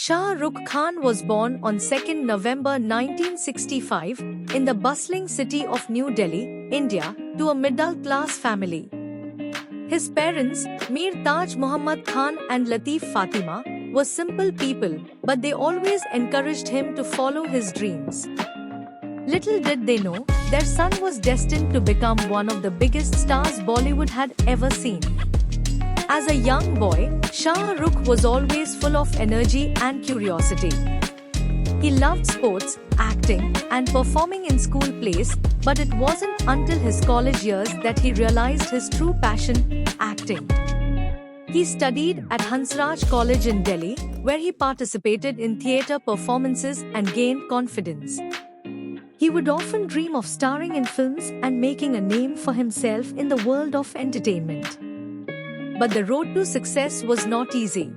Shah Rukh Khan was born on 2nd November 1965 in the bustling city of New Delhi, India, to a middle-class family. His parents, Mir Taj Muhammad Khan and Latif Fatima, were simple people, but they always encouraged him to follow his dreams. Little did they know, their son was destined to become one of the biggest stars Bollywood had ever seen. As a young boy, Shah Rukh was always full of energy and curiosity. He loved sports, acting, and performing in school plays, but it wasn't until his college years that he realized his true passion, acting. He studied at Hansraj College in Delhi, where he participated in theatre performances and gained confidence. He would often dream of starring in films and making a name for himself in the world of entertainment. But the road to success was not easy.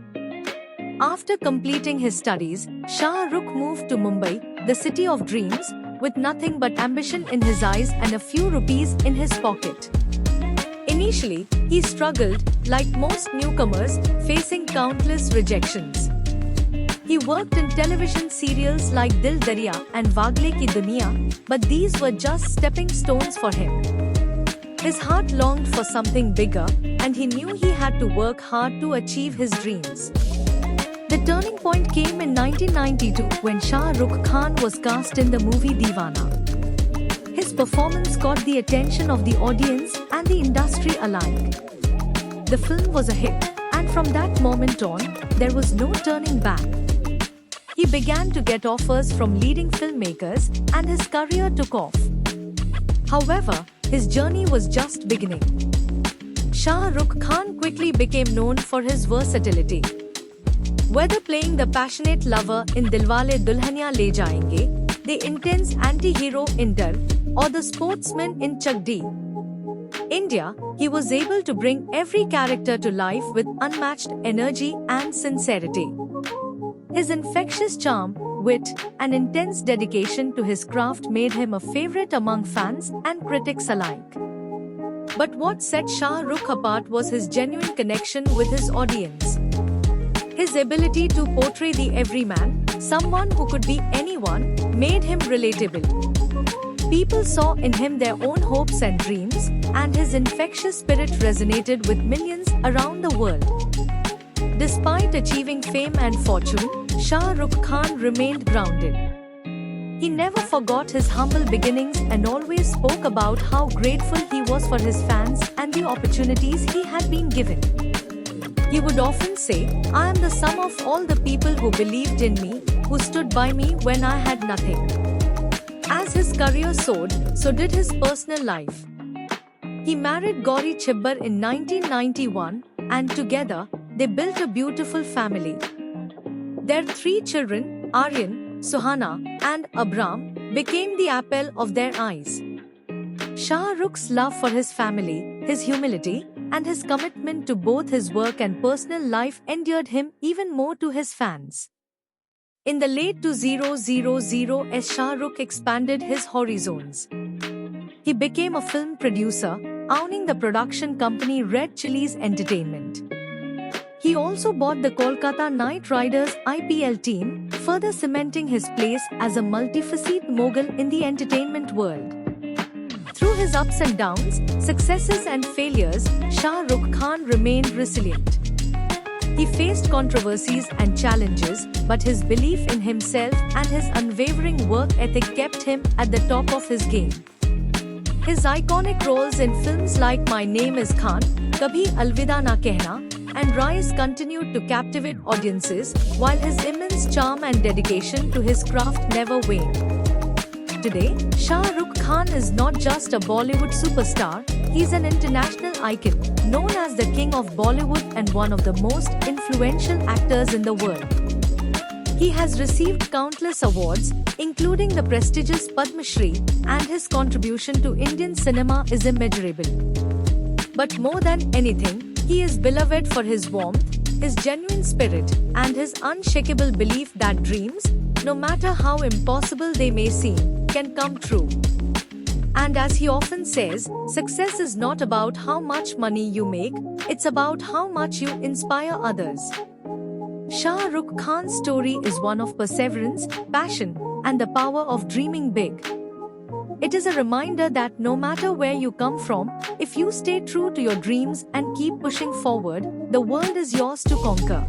After completing his studies, Shah Rukh moved to Mumbai, the city of dreams, with nothing but ambition in his eyes and a few rupees in his pocket. Initially, he struggled, like most newcomers, facing countless rejections. He worked in television serials like Dil Darya and Vagle Ki Duniya, but these were just stepping stones for him. His heart longed for something bigger, and he knew he had to work hard to achieve his dreams. The turning point came in 1992 when Shah Rukh Khan was cast in the movie Deewana. His performance caught the attention of the audience and the industry alike. The film was a hit, and from that moment on, there was no turning back. He began to get offers from leading filmmakers, and his career took off. However, his journey was just beginning. Shah Rukh Khan quickly became known for his versatility. Whether playing the passionate lover in Dilwale Dulhania Le Jayenge, the intense anti-hero in Dar, or the sportsman in Chak De India, he was able to bring every character to life with unmatched energy and sincerity. His infectious charm, wit, and intense dedication to his craft made him a favorite among fans and critics alike. But what set Shah Rukh apart was his genuine connection with his audience. His ability to portray the everyman, someone who could be anyone, made him relatable. People saw in him their own hopes and dreams, and his infectious spirit resonated with millions around the world. Despite achieving fame and fortune, Shah Rukh Khan remained grounded. He never forgot his humble beginnings and always spoke about how grateful he was for his fans and the opportunities he had been given. He would often say, "I am the sum of all the people who believed in me, who stood by me when I had nothing." As his career soared, so did his personal life. He married Gauri Chibbar in 1991, and together, they built a beautiful family. Their 3 children, Aryan, Suhana, and Abram, became the apple of their eyes. Shah Rukh's love for his family, his humility, and his commitment to both his work and personal life endeared him even more to his fans. In the late 2000s, Shah Rukh expanded his horizons. He became a film producer, owning the production company Red Chillies Entertainment. He also bought the Kolkata Knight Riders IPL team, further cementing his place as a multifaceted mogul in the entertainment world. Through his ups and downs, successes and failures, Shah Rukh Khan remained resilient. He faced controversies and challenges, but his belief in himself and his unwavering work ethic kept him at the top of his game. His iconic roles in films like My Name is Khan, Kabhi Alvida Na Kehna, and Rise continued to captivate audiences, while his immense charm and dedication to his craft never waned. Today, Shah Rukh Khan is not just a Bollywood superstar, he's an international icon, known as the King of Bollywood and one of the most influential actors in the world. He has received countless awards, including the prestigious Padma Shri, and his contribution to Indian cinema is immeasurable. But more than anything, he is beloved for his warmth, his genuine spirit, and his unshakable belief that dreams, no matter how impossible they may seem, can come true. And as he often says, success is not about how much money you make, it's about how much you inspire others. Shah Rukh Khan's story is one of perseverance, passion, and the power of dreaming big. It is a reminder that no matter where you come from, if you stay true to your dreams and keep pushing forward, the world is yours to conquer.